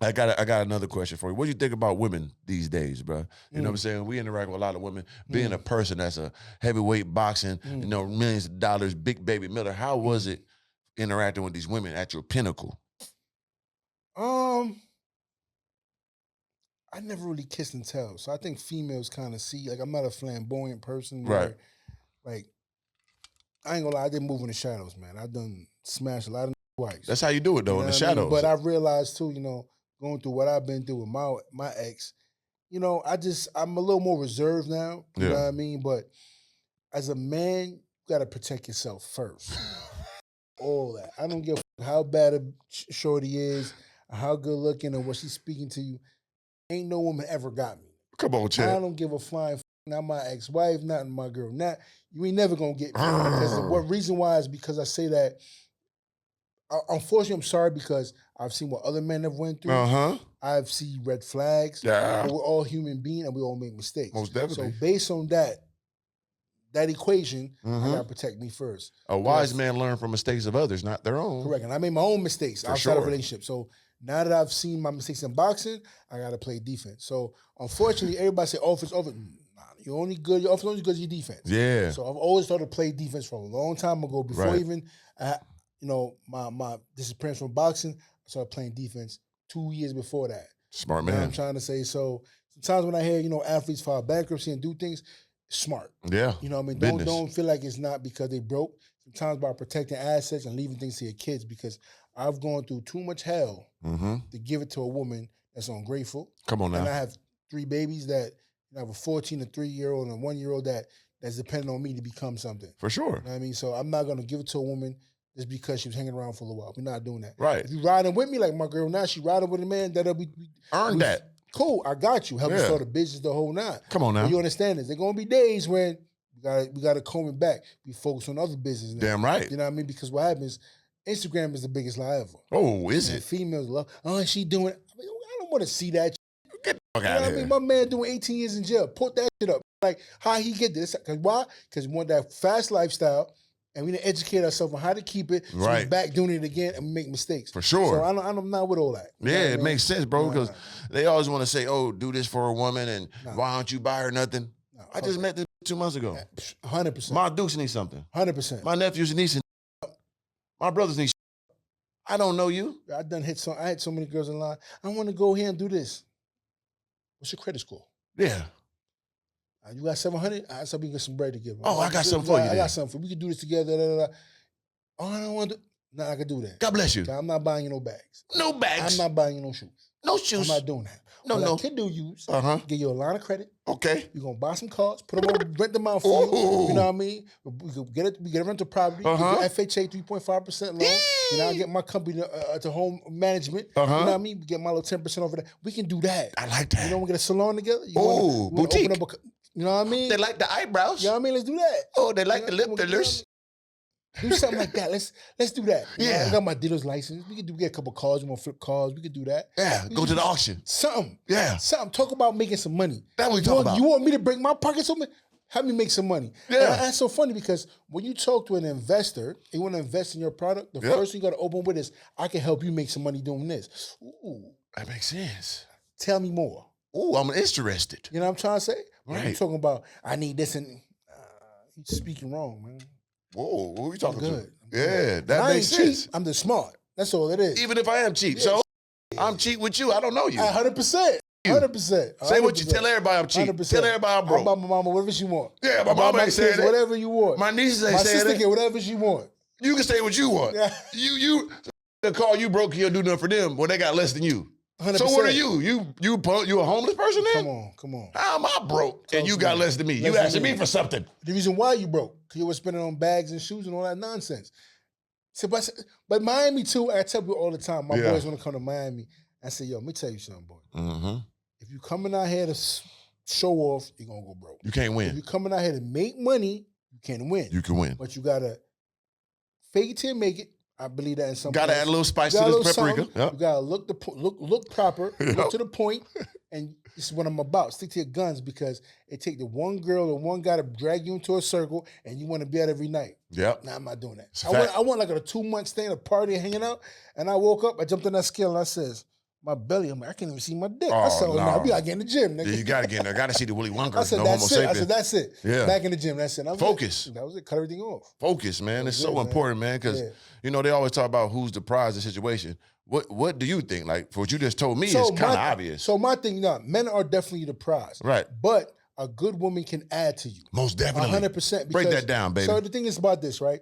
I got another question for you. What do you think about women these days, bro? You know what I'm saying? We interact with a lot of women. Being a person that's a heavyweight boxing, you know, millions of dollars, big baby Miller. How was it interacting with these women at your pinnacle? I never really kissed and tell, so I think females kind of see. Like, I'm not a flamboyant person. Right. Like, I ain't gonna lie, I did move in the shadows, man. I done smashed a lot of wives. That's how you do it, though, in the shadows. But I realized too, going through what I've been through with my ex, I'm a little more reserved now. You know what I mean? But as a man, you gotta protect yourself first. All that. I don't give a fuck how bad a shorty is, or how good looking, or what she's speaking to you. Ain't no woman ever got me. Come on, Chad. I don't give a flying not my ex-wife, not my girl. Not you ain't never gonna get me. Because what reason why is because I say that. Unfortunately, I'm sorry because I've seen what other men have went through. I've seen red flags. But we're all human beings and we all make mistakes. Most definitely. So based on that equation, I gotta protect me first. A wise man learns from mistakes of others, not their own. Correct. And I made my own mistakes outside of relationships. So now that I've seen my mistakes in boxing, I gotta play defense. So unfortunately, everybody say offense. Nah, you're only good. Your offense only good as your defense. Yeah. So I've always started to play defense from a long time ago. Before even my disappearance from boxing, I started playing defense 2 years before that. Smart man. I'm trying to say. So sometimes when I hear athletes file bankruptcy and do things, smart. Yeah. You know what I mean? Don't feel like it's not because they broke. Sometimes by protecting assets and leaving things to your kids, because I've gone through too much hell to give it to a woman that's ungrateful. Come on now. And I have 3 babies that I have a 14, a 3-year-old, and a 1-year-old that's dependent on me to become something. For sure. You know what I mean? So I'm not gonna give it to a woman just because she was hanging around for a little while. We're not doing that. Right. If you riding with me like my girl now, she riding with a man that'll be earn that. Cool, I got you. Help you start a business, the whole nine. Come on now. But you understand this. There's gonna be days when we gotta comb it back. We focus on other business now. Damn right. You know what I mean? Because what happens, Instagram is the biggest lie ever. Oh, is it? Females love, she doing it. I don't want to see that. Get the fuck out of here. I mean? My man doing 18 years in jail. Put that shit up. Like, how he get this? Because why? Because we want that fast lifestyle, and we need to educate ourselves on how to keep it. So we're back doing it again and we make mistakes. For sure. So I'm not with all that. It makes sense, bro, because they always want to say, oh, do this for a woman, and why don't you buy her nothing? I just met this 2 months ago. 100%. My dukes need something. 100%. My nephews and nieces. My brothers need. I don't know you. I had so many girls in line. I want to go here and do this. What's your credit score? Yeah. You got 700? I said we get some bread to give. Oh, I got something for you. I got something for you. We can do this together. Oh, I don't want to. No, I can do that. God bless you. I'm not buying you no bags. No bags. I'm not buying you no shoes. No shoes. I'm not doing that. No. I can do use. Give you a line of credit. Okay. You're gonna buy some cars, put them on, rent them out for you. You know what I mean? We get a rental property. FHA 3.5% loan. I get my company to home management. You know what I mean? We get my little 10% over there. We can do that. I like that. We get a salon together. Boutique. Open up you know what I mean? They like the eyebrows. You know what I mean? Let's do that. Oh, they like the lip fillers. Do something like that. Let's do that. I got my dealer's license. We can get a couple cars. We want to flip cars. We can do that. Yeah, go to the auction. Something. Yeah. Something. Talk about making some money. That's what we talk about. You want me to break my pockets open? Help me make some money. Yeah. And that's so funny because when you talk to an investor, you want to invest in your product, the first thing you got to open with is, I can help you make some money doing this. Ooh. That makes sense. Tell me more. Ooh, I'm interested. You know what I'm trying to say? Right. You're talking about, I need this and you're speaking wrong, man. Whoa, what are we talking about? Yeah, that makes sense. Cheap, I'm just smart. That's all it is. Even if I am cheap. So I'm cheap with you. I don't know you. 100%. 100%. Say what you tell everybody I'm cheap. 100%. Tell everybody I'm broke. I'll buy my mama whatever she want. Yeah, my mama ain't saying that. Whatever you want. My nieces ain't saying that. My sister get whatever she want. You can say what you want. Yeah. You they'll call you broke, you'll do nothing for them when they got less than you. 100%. So what are you? You a homeless person then? Come on. How am I broke and you got less than me? You asking me for something. The reason why you broke, because you were spending on bags and shoes and all that nonsense. So, but Miami too, I tell people all the time, my boys want to come to Miami. I say, yo, let me tell you something, boy. If you coming out here to show off, you're going to go broke. You can't win. If you coming out here to make money, you can't win. You can win. But you got to fake it till you make it. I believe that in some Gotta add a little spice to this paprika. Yep. You gotta look proper, look to the point, and this is what I'm about. Stick to your guns because it take the one girl or one guy to drag you into a circle and you want to be out every night. Yep. Nah, I'm not doing that. I want like a 2-month stay in a party hanging out, and I woke up, I jumped on that scale and I says, my belly. I'm like, I can't even see my dick. Oh, I said, oh, no. we gotta get in the gym, nigga. Yeah, you gotta get in there. Gotta see the Willy Wonka. I said, no that's Homo it. sapien. I said, that's it. Yeah. Back in the gym. That's it. Focus. That was it. Cut everything off. Focus, man. It's so it, important, man, because you know they always talk about who's the prize of the situation. What do you think? Like for what you just told me, it's kind of obvious. So my thing, men are definitely the prize, right? But a good woman can add to you, most definitely, 100%. Break that down, baby. So the thing is about this, right?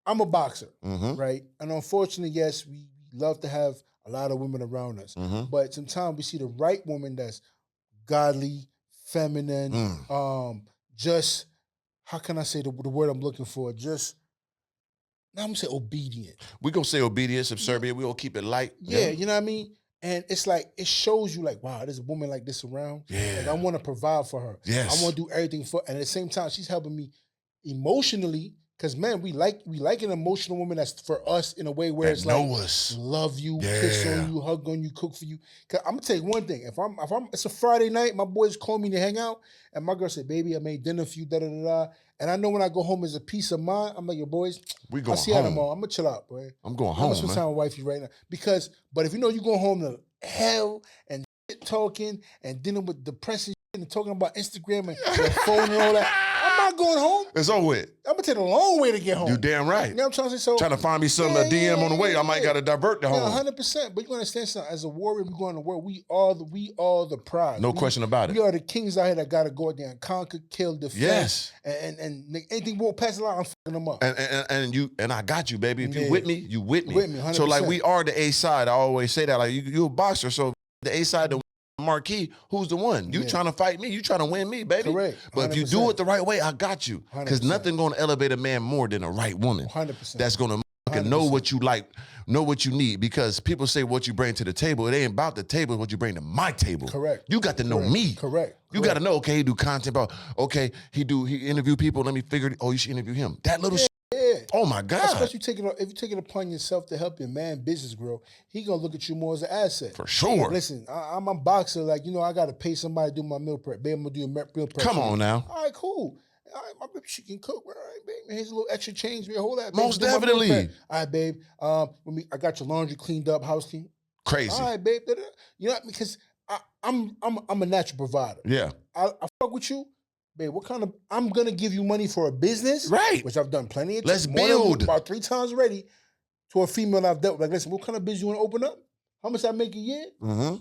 I'm a boxer, right? And unfortunately, yes, we love to have a lot of women around us, but sometimes we see the right woman that's godly, feminine, just how can I say the word I'm looking for? Just now I'm gonna say obedient. We're gonna say obedient, subservient. We're gonna keep it light. Yeah, you know what I mean? And it's like, it shows you like, wow, there's a woman like this around. Yeah. Like I want to provide for her. Yes. I want to do everything for, and at the same time, she's helping me emotionally. Cause man, we like an emotional woman that's for us in a way where it's like love you, kiss on you, hug on you, cook for you. Cause I'm gonna tell you one thing. If I'm it's a Friday night, my boys call me to hang out, and my girl said, baby, I made dinner for you, da da da da. And I know when I go home, it's a peace of mind. I'm like, your boys, we going I'll see home. how tomorrow. I'm gonna chill out, boy. I'm going home. I'm gonna spend time with wifey right now. But if you know you going home to hell and shit talking and dealing with depressing shit and talking about Instagram and your phone and all that, I'm not going home. It's over with. I'm gonna take a long way to get home. You damn right. You know what I'm trying to say? So trying to find me something, a DM on the way. I might gotta divert the home. 100%. But you understand something? As a warrior, we go in the world. We are the prize. No question about it. We are the kings out here that gotta go out there and conquer, kill, defend. Yes. And anything won't pass the line, I'm fucking them up. And I got you, baby. If you with me, you with me. With me, 100%. So like we are the A side. I always say that. Like you a boxer, so the A side, the marquee, who's the one? You trying to fight me? You trying to win me, baby? Correct. 100%. But if you do it the right way, I got you. Because nothing gonna elevate a man more than a right woman. 100%. That's gonna know what you like, know what you need. Because people say what you bring to the table. It ain't about the table, it's what you bring to my table. Correct. You got to know me. Correct. You got to know, okay, he do content about, okay, he interview people, let me figure it, oh, you should interview him. That little shit. Yeah. Oh my God. Especially if you take it upon yourself to help your man business grow, he gonna look at you more as an asset. For sure. Listen, I'm a boxer, like, I gotta pay somebody to do my meal prep. Babe, I'm gonna do your meal prep. Come on now. All right, cool. All right, my baby, she can cook. All right, babe, here's a little extra change. Hold that. Most definitely. All right, babe. I got your laundry cleaned up, house clean. Crazy. All right, babe. You know, because I'm a natural provider. Yeah. I fuck with you. Babe, I'm gonna give you money for a business, right? Which I've done plenty of times. Let's build. About 3 times already to a female I've dealt with. Like, listen, what kind of business you wanna open up? How much I make a year? All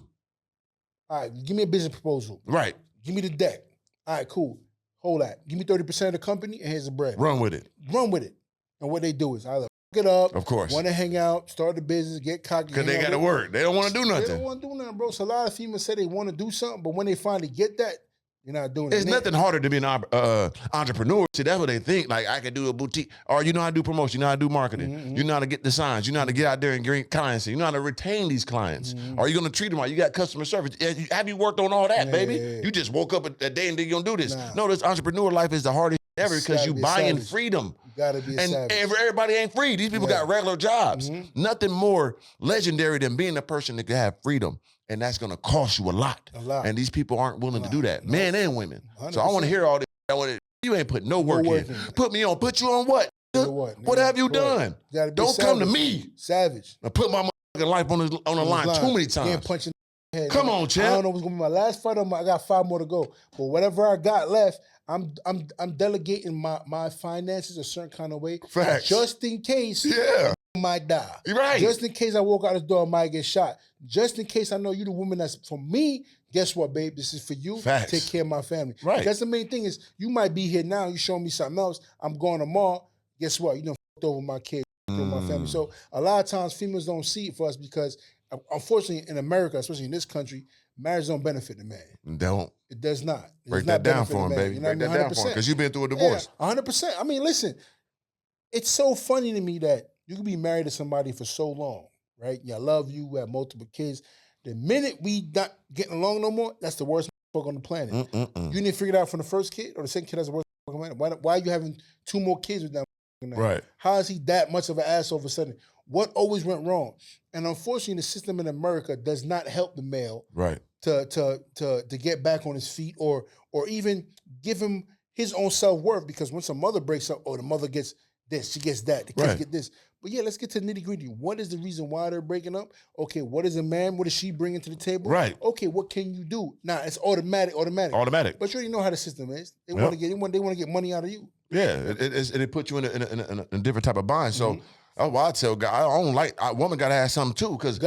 right, give me a business proposal. Right. Give me the deck. All right, cool. Hold that. Give me 30% of the company and here's the bread. Run with it. Run with it. And what they do is either fuck it up. Of course. Want to hang out, start the business, get cocky. Because they got to work. They don't want to do nothing. They don't want to do nothing, bro. So a lot of females say they want to do something, but when they finally get that, you're not doing it. It's nothing harder to be an entrepreneur. See, that's what they think. Like, I can do a boutique. Or you know how to do promotion. You know how to do marketing. You know how to get the signs. You know how to get out there and get clients. You know how to retain these clients. Are you going to treat them right? You got customer service. Have you worked on all that, baby? You just woke up a day and then you're going to do this. No, this entrepreneur life is the hardest ever because you buying freedom. You gotta be a savage. And everybody ain't free. These people got regular jobs. Nothing more legendary than being a person that can have freedom. And that's going to cost you a lot. And these people aren't willing to do that, men and women. 100%. So I want to hear all this. You ain't put no work in. Put me on. Put you on what? What have you done? Don't come to me. Savage. I put my life on the line too many times. Punching the head. Come on, champ. I don't know what's going to be my last fight. I got 5 more to go. But whatever I got left, I'm delegating my finances a certain kind of way. Facts. Just in case. Yeah. I might die. Right. Just in case I walk out this door, I might get shot. Just in case I know you the woman that's for me, guess what, babe? This is for you. Facts. Take care of my family. Right. That's the main thing is you might be here now, you showing me something else. I'm going tomorrow. Guess what? You done fucked over my kid, over my family. So a lot of times females don't see it for us because unfortunately in America, especially in this country, marriage don't benefit the man. Don't. It does not. Break that down for him, baby. Break that down for him because you've been through a divorce. Yeah, 100%. I mean, listen, it's so funny to me that you can be married to somebody for so long, right? I love you, we have multiple kids. The minute we not getting along no more, that's the worst motherfucker on the planet. You didn't figure it out from the first kid or the second kid that's the worst motherfucker on the planet. Why are you having 2 more kids with that motherfucker? Right. How is he that much of an ass all of a sudden? What always went wrong? And unfortunately, the system in America does not help the male to get back on his feet or even give him his own self-worth because once a mother breaks up or the mother gets this, she gets that, the kids get this. But yeah, let's get to the nitty gritty. What is the reason why they're breaking up? Okay, what is a man? What is she bringing to the table? Right. Okay, what can you do? Nah, it's automatic. But you already know how the system is. They want to get money out of you. Yeah, it puts you in a different type of bind. So that's why I tell guys, I don't like, a woman got to have something too, because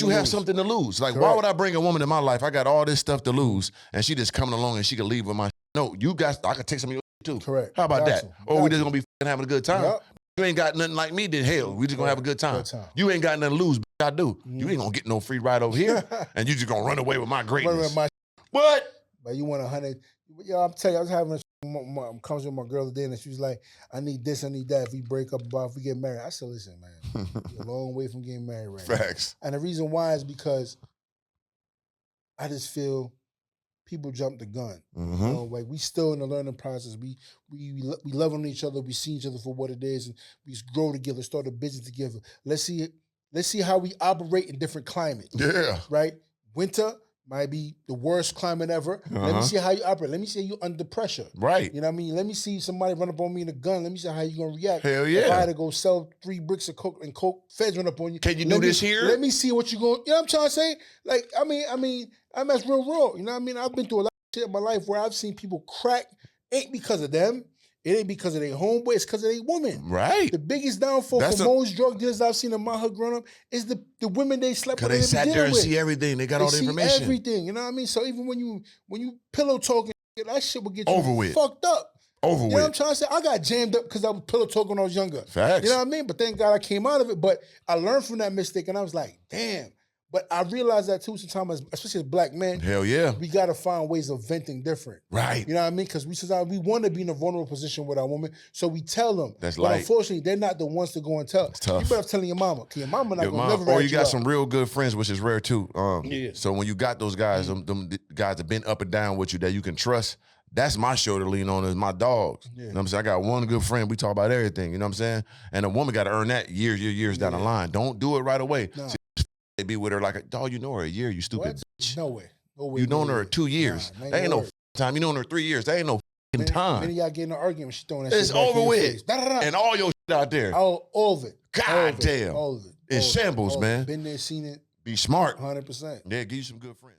you have something to lose. Like, why would I bring a woman in my life? I got all this stuff to lose, and she just coming along and she can leave with my. No, I could take some of your too. Correct. How about that? Or we just gonna be having a good time. Yep. You ain't got nothing like me, then hell, we just gonna have a good time. You ain't got nothing to lose, I do. You ain't gonna get no free ride over here, and you just gonna run away with my greatness. What? But you want 100? Yo, I'm telling you, I was having a conversation with my girl today, and she was like, "I need this, I need that. If we break up, if we get married." I said, "Listen, man, you're a long way from getting married right Facts. now." And the reason why is because I just feel people jump the gun. You know, like we still in the learning process. We love on each other. We see each other for what it is, and we grow together, start a business together. Let's see how we operate in different climates. Yeah. Right. Winter might be the worst climate ever. Let me see how you operate. Let me see you under pressure. Right. You know what I mean? Let me see somebody run up on me in a gun. Let me see how you gonna react. Hell yeah. If I had to go sell 3 bricks of coke and coke, feds run up on you. Can you do this here? Let me see what you going. You know what I'm trying to say? Like, I mean, that's real raw. You know what I mean? I've been through a lot of shit in my life where I've seen people crack. Ain't because of them. It ain't because of their homeboy. It's because of their woman. Right. The biggest downfall for most drug dealers I've seen in my hood growing up is the women they slept with. Because they sat there and see everything. They got all the information. See everything. You know what I mean? So even when you pillow talking, that shit will get you over with. Fucked up. Over with. You know what I'm trying to say? I got jammed up because I was pillow talking when I was younger. Facts. You know what I mean? But thank God I came out of it. But I learned from that mistake, and I was like, damn. But I realized that too sometimes, especially as black men. Hell yeah. We got to find ways of venting different. Right. You know what I mean? Because we want to be in a vulnerable position with our woman, so we tell them. That's but light. Unfortunately, they're not the ones to go and tell. It's tough. You better telling your mama. Because your mama not going to never Or you got some real good friends, which is rare too. So when you got those guys, them guys that been up and down with you that you can trust, that's my shoulder to lean on is my dogs. Yeah. You know what I'm saying? I got one good friend. We talk about everything. You know what I'm saying? And a woman got to earn that years down the line. Don't do it right away. No. They be with her like, dog, you know her a year, you stupid bitch. No way. You known her 2 years. Nah, that ain't no time. You known her 3 years. That ain't no time. Many y'all get in an argument, she throwing that it's shit over with. And all your shit out there. All of it. God damn. All of it. It's shambles, man. Been there, seen it. Be smart. 100%. Yeah, give you some good friends.